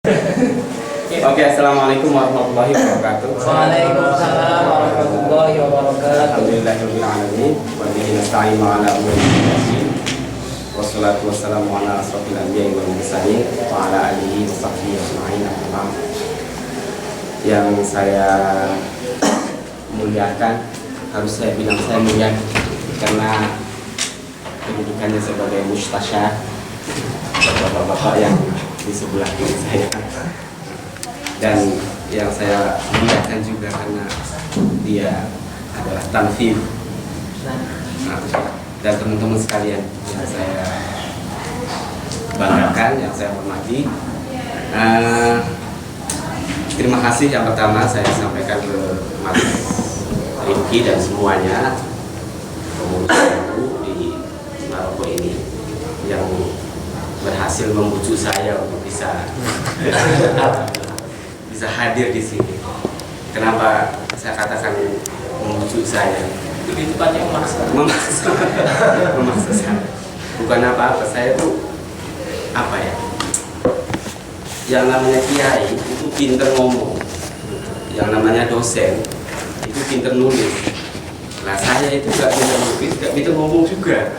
Oke, assalamualaikum warahmatullahi wabarakatuh. Waalaikumsalam warahmatullahi wabarakatuh. Alhamdulillahirabbil alamin wa bihi nasta'inu ala umuri din. Wassalatu wassalamu ala asrofil anbiya'i wal mursalin wa ala alihi wa sahbihi ajma'in. Yang saya muliakan, harus saya bilang saya mulia karena kedudukannya sebagai mustasyar bapak-bapak yang di sebelah kiri saya, dan yang saya muliakan juga karena dia adalah tanfir. Dan teman-teman sekalian yang saya banggakan, yang saya hormati, terima kasih yang pertama saya sampaikan ke Mas Rifki dan semuanya pengurus di Maroko ini yang berhasil membujuk saya untuk bisa hadir di sini. Kenapa saya katakan membujuk saya? Lebih tepatnya Memaksa saya. Bukan apa-apa, saya tuh apa ya? Yang namanya kiai itu pinter ngomong, yang namanya dosen itu pinter nulis. Nah, saya itu gak pinter nulis, gak pinter ngomong juga.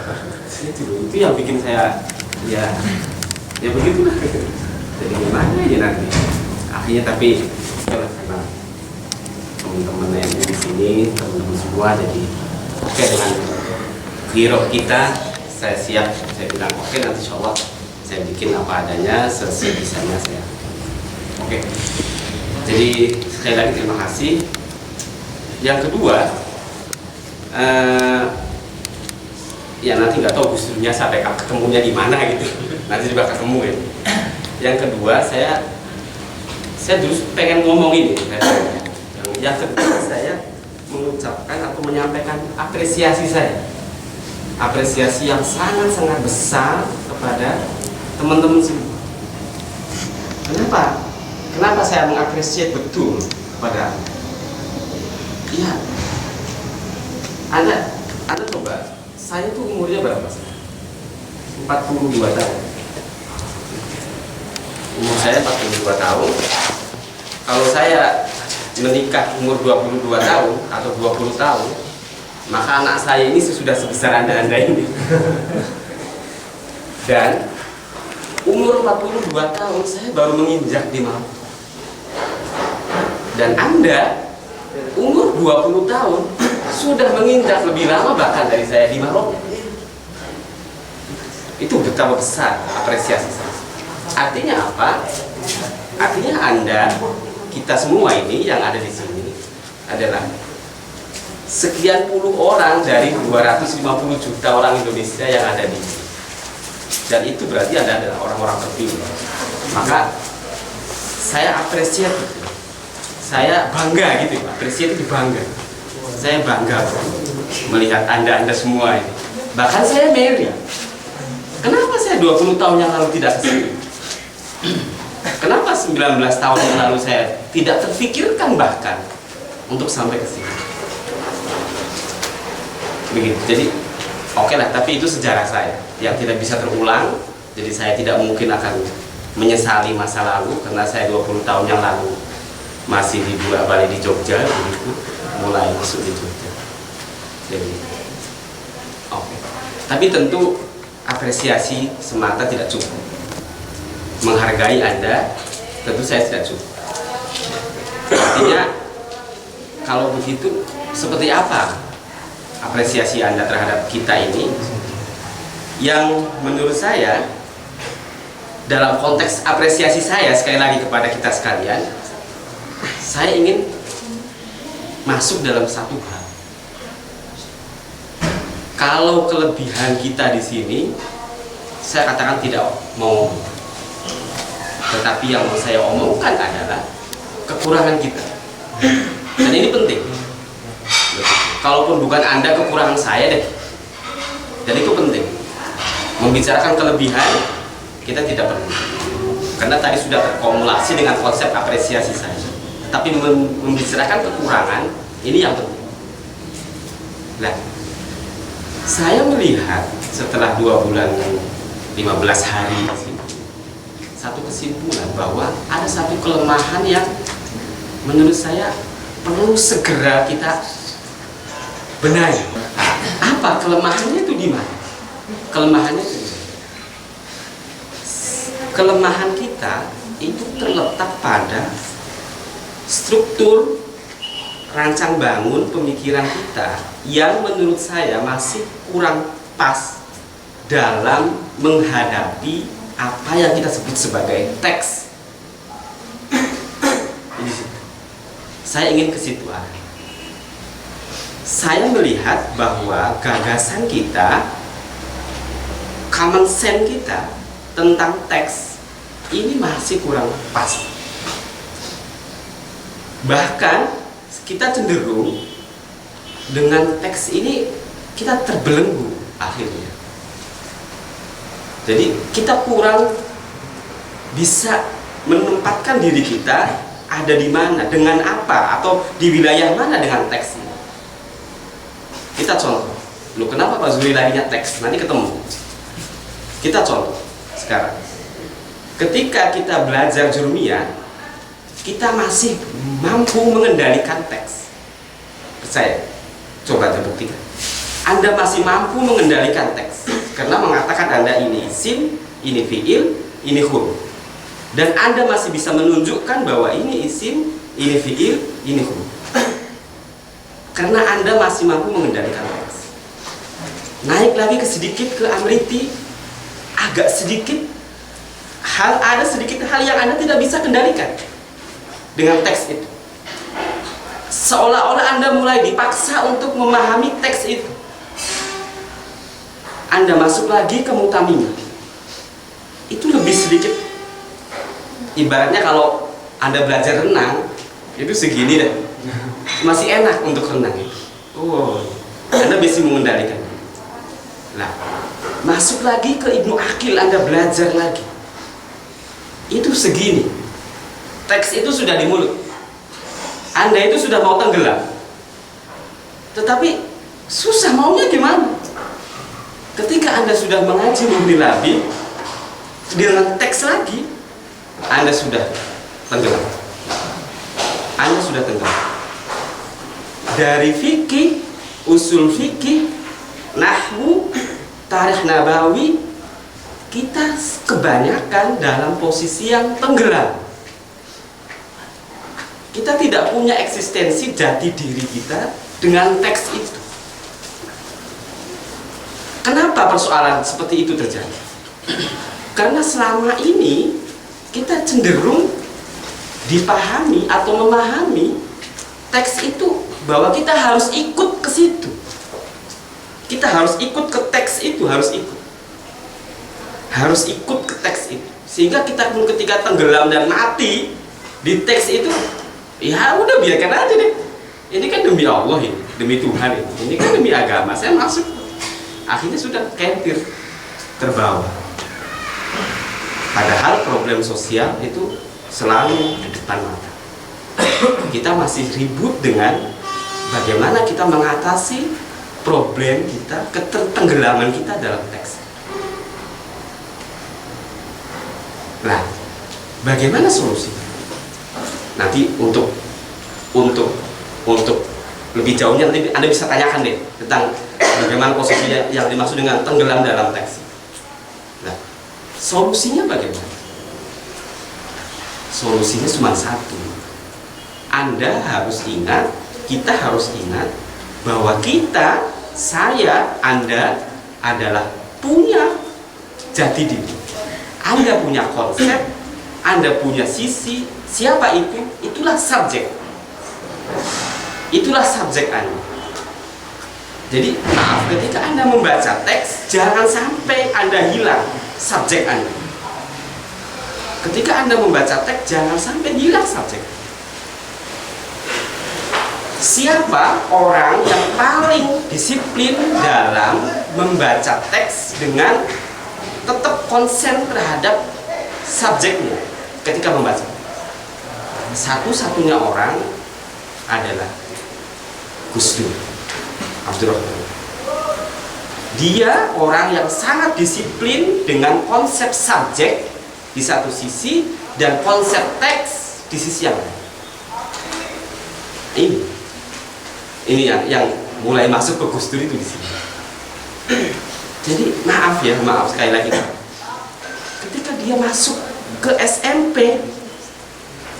Itu yang bikin saya ya begitulah. Jadi gimana ya nanti akhirnya, tapi karena teman-teman yang di sini, teman-teman semua, jadi oke dengan giroh kita, saya siap. Saya bilang oke, nanti insya Allah saya bikin apa adanya, sebisanya saya. Oke. Jadi sekali lagi terima kasih. Yang kedua, ya nanti nggak tahu Gus-Durnya sampai ketemunya di mana gitu. Nanti juga ketemu ya. Yang kedua, saya dulu pengen ngomong ini. Yang kedua, saya mengucapkan atau menyampaikan apresiasi saya. Apresiasi yang sangat-sangat besar kepada teman-teman semua. Kenapa? Kenapa saya mengapresiasi betul kepada ya, Anda coba, saya tuh umurnya berapa sih? 42 tahun. Umur saya 42 tahun. Kalau saya menikah umur 22 tahun atau 20 tahun, maka anak saya ini sudah sebesar Anda ini. Dan umur 42 tahun saya baru menginjak di Maroko. Dan Anda umur 20 tahun sudah menginjak lebih lama bahkan dari saya di Maroko. Itu betapa besar apresiasi saya. Artinya apa? Artinya Anda, kita semua ini yang ada di sini adalah sekian puluh orang dari 250 juta orang Indonesia yang ada di sini. Dan itu berarti Anda adalah orang-orang terpilih. Maka saya apresiasi gitu. Saya bangga gitu, apresiasi itu bangga. Saya bangga melihat Anda semua ini. Bahkan saya married. Kenapa saya 20 tahun yang lalu tidak kesini? Kenapa 19 tahun yang lalu saya tidak terfikirkan bahkan untuk sampai ke sini? Begitu. Jadi oke lah, tapi itu sejarah saya yang tidak bisa terulang. Jadi saya tidak mungkin akan menyesali masa lalu, karena saya 20 tahun yang lalu masih di Buah Bali di Jogja, begitu, mulai masuk di Jogja. Jadi oke. Tapi tentu apresiasi semata tidak cukup. Menghargai Anda tentu saya tidak cukup. Artinya kalau begitu, seperti apa apresiasi Anda terhadap kita ini? Yang menurut saya, dalam konteks apresiasi saya sekali lagi kepada kita sekalian, saya ingin masuk dalam satu hal. Kalau kelebihan kita di sini, saya katakan tidak mau. Tetapi yang mau saya omongkan adalah kekurangan kita. Dan ini penting. Kalaupun bukan Anda, kekurangan saya deh. Dan itu penting. Membicarakan kelebihan kita tidak perlu. Karena tadi sudah terkumulasi dengan konsep apresiasi saya. Tapi membicarakan kekurangan, ini yang penting. Nah, saya melihat setelah 2 bulan 15 hari di sini, satu kesimpulan bahwa ada satu kelemahan yang menurut saya perlu segera kita benahi. Apa kelemahannya itu di mana? Kelemahannya itu di mana? Kelemahan kita itu terletak pada struktur rancang bangun pemikiran kita yang menurut saya masih kurang pas dalam menghadapi apa yang kita sebut sebagai teks. Saya ingin ke situ. Saya melihat bahwa gagasan kita, common sense kita tentang teks ini masih kurang pas. Bahkan kita cenderung dengan teks ini kita terbelenggu akhirnya. Jadi kita kurang bisa menempatkan diri kita ada di mana, dengan apa, atau di wilayah mana dengan teks ini. Kita contoh, lu kenapa Pak Zuli larinya teks? Nanti ketemu. Kita contoh sekarang. Ketika kita belajar jurumiyah, kita masih mampu mengendalikan teks. Percaya? Coba terbuktikan. Anda masih mampu mengendalikan teks karena mengatakan Anda ini isim, ini fiil, ini huruf. Dan Anda masih bisa menunjukkan bahwa ini isim, ini fiil, ini huruf. Karena Anda masih mampu mengendalikan teks. Naik lagi sedikit ke amriti, agak sedikit ada sedikit hal yang Anda tidak bisa kendalikan dengan teks itu. Seolah-olah Anda mulai dipaksa untuk memahami teks itu. Anda masuk lagi ke mutamimah. Itu lebih sedikit. Ibaratnya kalau Anda belajar renang, itu segini deh. Masih enak untuk renang itu. Oh, Anda bisa mengendalikan. Nah, masuk lagi ke Ibnu Aqil, Anda belajar lagi. Itu segini. Teks itu sudah di mulut. Anda itu sudah mau tenggelam. Tetapi susah maunya gimana? Ketika Anda sudah mengaji Mughni Labib dengan teks lagi, Anda sudah tenggelam. Anda sudah tenggelam. Dari fikih, usul fikih, nahwu, tarikh nabawi, kita kebanyakan dalam posisi yang tenggelam. Kita tidak punya eksistensi jati diri kita dengan teks itu. Kenapa persoalan seperti itu terjadi? Karena selama ini kita cenderung dipahami atau memahami teks itu bahwa kita harus ikut ke situ. Kita harus ikut ke teks itu, harus ikut ke teks itu. Sehingga kita pun ketika tenggelam dan mati di teks itu, ya udah biarkan aja deh. Ini kan demi Allah ini, demi Tuhan ini. Ini kan demi agama. Saya masuk. Akhirnya sudah kentir terbawa. Padahal problem sosial itu selalu di depan mata. Kita masih ribut dengan bagaimana kita mengatasi problem kita, ketertenggelaman kita dalam teks. Nah, bagaimana solusinya? Nanti untuk lebih jauhnya nanti Anda bisa tanyakan deh tentang bagaimana posisi yang dimaksud dengan tenggelam dalam teks. Nah, solusinya bagaimana? Solusinya cuma satu. Anda harus ingat, kita harus ingat bahwa kita, saya, Anda adalah punya jati diri. Anda punya konsep, Anda punya sisi. Siapa itu? Itulah subjek. Itulah subjek Anda. Jadi maaf, ketika Anda membaca teks, jangan sampai Anda hilang subjek Anda. Ketika Anda membaca teks, jangan sampai hilang subjek. Siapa orang yang paling disiplin dalam membaca teks dengan tetap konsen terhadap subjeknya ketika membaca? Satu-satunya orang adalah Gus Dur Abdurrahman. Dia orang yang sangat disiplin dengan konsep subjek di satu sisi dan konsep teks di sisi yang lain. Ini yang mulai masuk ke Gus Dur itu di sini. Jadi maaf sekali lagi, ketika dia masuk ke SMP,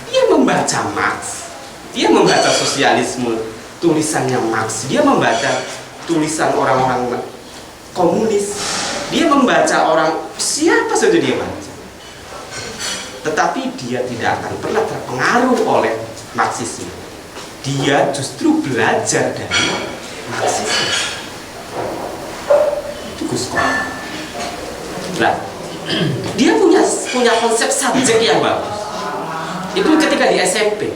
dia membaca Marx, dia membaca sosialisme, tulisannya Marx, dia membaca tulisan orang-orang komunis, dia membaca orang siapa saja dia baca, tetapi dia tidak akan pernah terpengaruh oleh Marxisme. Dia justru belajar dari Marxisme. Itu Gus Dur. Nah, dia punya konsep subjek yang bagus. Itu ketika di SMP,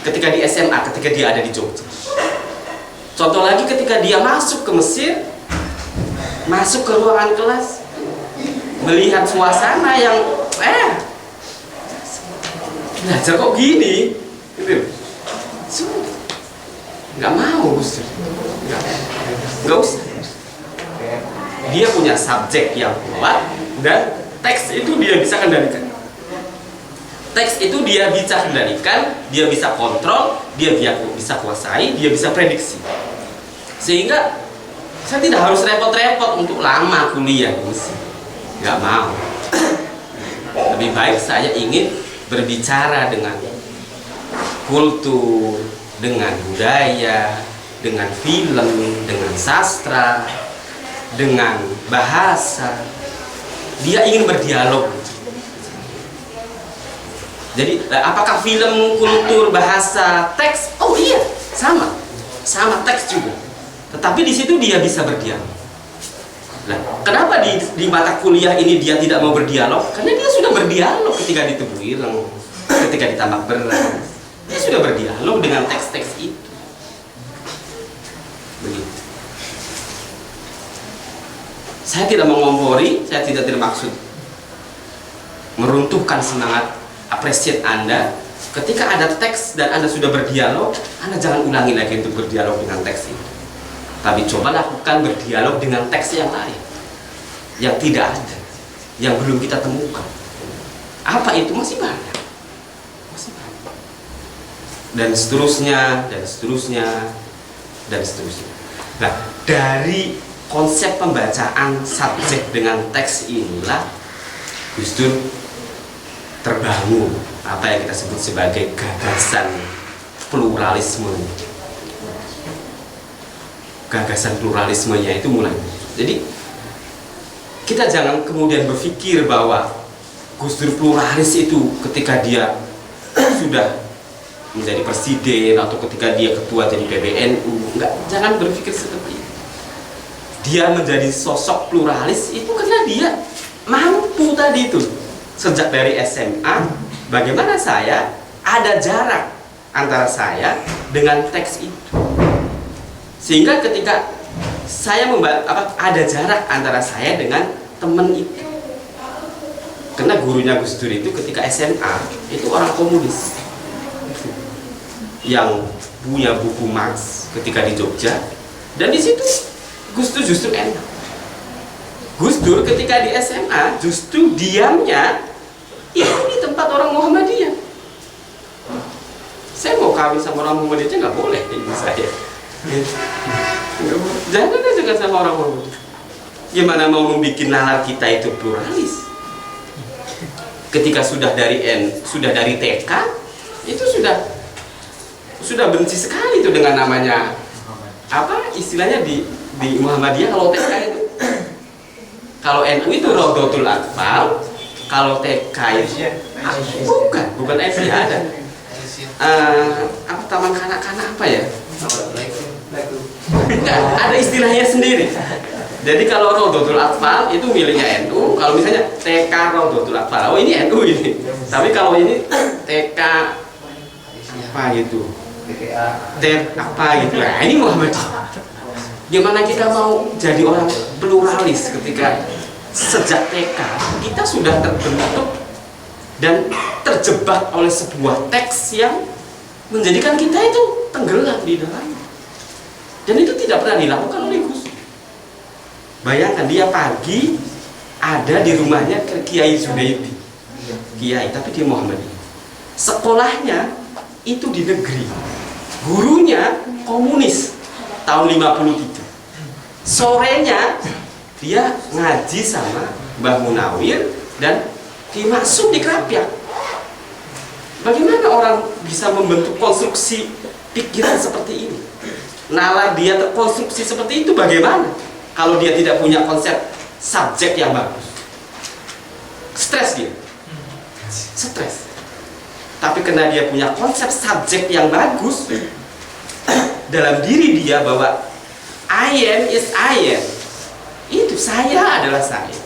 ketika di SMA, ketika dia ada di Jogja. Contoh lagi ketika dia masuk ke Mesir, masuk ke ruangan kelas, melihat suasana yang belajar kok gini, gitu. Nggak mau, Gus, nggak usah. Dia punya subjek yang kuat dan teks itu dia bisa kendalikan. Teks itu dia bisa kendalikan, dia bisa kontrol, dia bisa kuasai, dia bisa prediksi. Sehingga saya tidak harus repot-repot untuk lama kuliah, nggak mau. Lebih baik saya ingin berbicara dengan kultur, dengan budaya, dengan film, dengan sastra, dengan bahasa. Dia ingin berdialog. Jadi apakah film, kultur, bahasa, teks? Oh iya, sama teks juga. Tetapi di situ dia bisa berdialog. Nah, kenapa di mata kuliah ini dia tidak mau berdialog? Karena dia sudah berdialog ketika di Tebu Ireng, ketika di Tambak Beras. Dia sudah berdialog dengan teks-teks itu. Begitu. Saya tidak mengompori, saya tidak bermaksud meruntuhkan semangat apresiat Anda. Ketika ada teks dan Anda sudah berdialog, Anda jangan ulangi lagi untuk berdialog dengan teks itu. Tapi coba lakukan berdialog dengan teks yang lain, yang tidak ada, yang belum kita temukan. Apa itu? Masih banyak. Dan seterusnya, dan seterusnya, dan seterusnya. Nah, dari konsep pembacaan subjek dengan teks inilah Gus Dur terbangun apa yang kita sebut sebagai gagasan pluralisme. Gagasan pluralismenya itu mulai. Jadi kita jangan kemudian berpikir bahwa Gus Dur pluralis itu ketika dia sudah menjadi presiden atau ketika dia ketua jadi PBNU. Enggak, jangan berpikir seperti itu. Dia menjadi sosok pluralis itu karena dia mampu tadi itu. Sejak dari SMA, bagaimana saya ada jarak antara saya dengan teks itu. Sehingga ketika saya ada jarak antara saya dengan teman itu. Karena gurunya Gus Dur itu ketika SMA itu orang komunis yang punya buku Marx ketika di Jogja, dan di situ Gus Dur justru enak. Gus Dur ketika di SMA justru diamnya itu di tempat orang Muhammadiyah. Saya mau kawin sama orang Muhammadiyah nggak boleh ini saya. Jangan aja sama orang Muhammadiyah. Gimana mau membuat nalar kita itu pluralis? Ketika sudah dari TK itu sudah benci sekali itu dengan namanya apa istilahnya di Muhammadiyah. Kalau TK itu, kalau NU itu Raudhatul Atfal, kalau TK itu bukan FI ada apa taman kanak-kanak apa ya? Enggak, ada istilahnya sendiri. Jadi kalau Raudhatul Atfal itu miliknya NU, kalau misalnya TK Raudhatul Atfal, oh ini NU ini. Tapi kalau ini TK apa gitu, apa gitu, nah ini Muhammadiyah. Gimana kita mau jadi orang pluralis ketika sejak TK kita sudah terbentuk dan terjebak oleh sebuah teks yang menjadikan kita itu tenggelam di dalam. Dan itu tidak pernah dilakukan oleh Gus. Bayangkan dia pagi ada di rumahnya Kiai Zunaidi, Kiai tapi di Muhammadiyah. Sekolahnya itu di negeri, gurunya komunis tahun 53. Sorenya dia ngaji sama Mbah Munawir dan Ki Maksum di Krapyak. Bagaimana orang bisa membentuk konstruksi pikiran seperti ini? Nalar dia terkonstruksi seperti itu bagaimana? Kalau dia tidak punya konsep subjek yang bagus. Stres dia. Stres. Tapi karena dia punya konsep subjek yang bagus dalam diri dia bahwa I am is I am. Itu saya adalah saya.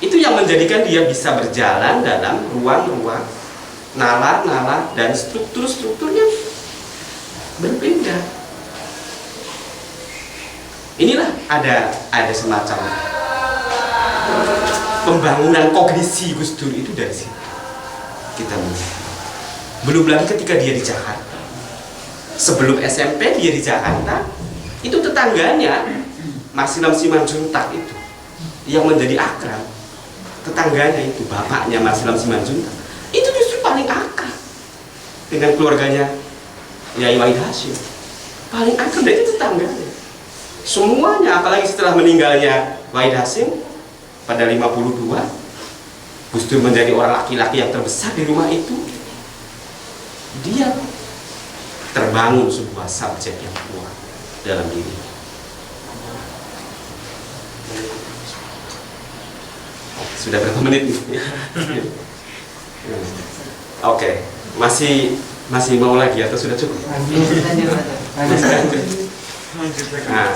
Itu yang menjadikan dia bisa berjalan dalam ruang-ruang, nalar-nalar dan struktur-strukturnya berbeda. Inilah ada semacam pembangunan kognisi Gus Dur itu dari sini. Kita melihat. Belum lagi ketika dia di Jakarta. Sebelum SMP dia di Jakarta, itu tetangganya Marsilam Simanjuntak itu yang menjadi akrab. Tetangganya itu, bapaknya Marsilam Simanjuntak, itu justru paling akrab dengan keluarganya Yai Wahid Hasyim. Paling akrab dari tetangganya. Semuanya, apalagi setelah meninggalnya Wahid Hasyim pada 52, Gus Dur menjadi orang laki-laki yang terbesar di rumah itu. Dia terbangun sebuah subjek yang kuat dalam diri. Sudah berapa menit? Oke, masih mau lagi atau sudah cukup? Nah,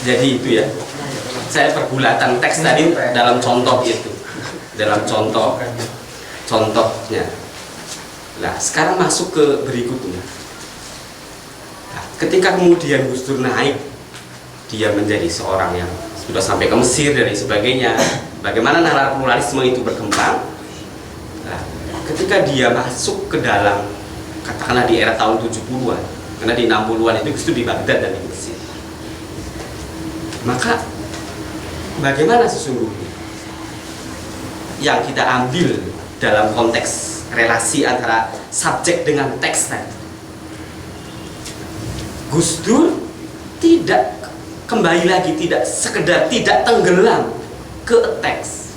jadi itu ya. Saya pergulatan teks tadi dalam contoh itu, dalam contohnya. Nah, sekarang masuk ke berikutnya. Nah, ketika kemudian Gus Dur naik, dia menjadi seorang yang sudah sampai ke Mesir dan sebagainya. Bagaimana nalar pluralisme itu berkembang? Nah, ketika dia masuk ke dalam, katakanlah di era tahun 70-an, karena di 60-an itu Gus Dur di Baghdad dan di Mesir. Maka bagaimana sesungguhnya yang kita ambil dalam konteks relasi antara subjek dengan teks tadi? Gus Dur tidak kembali lagi, tidak sekedar tidak tenggelam ke teks,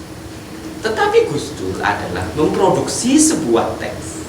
tetapi Gus Dur adalah memproduksi sebuah teks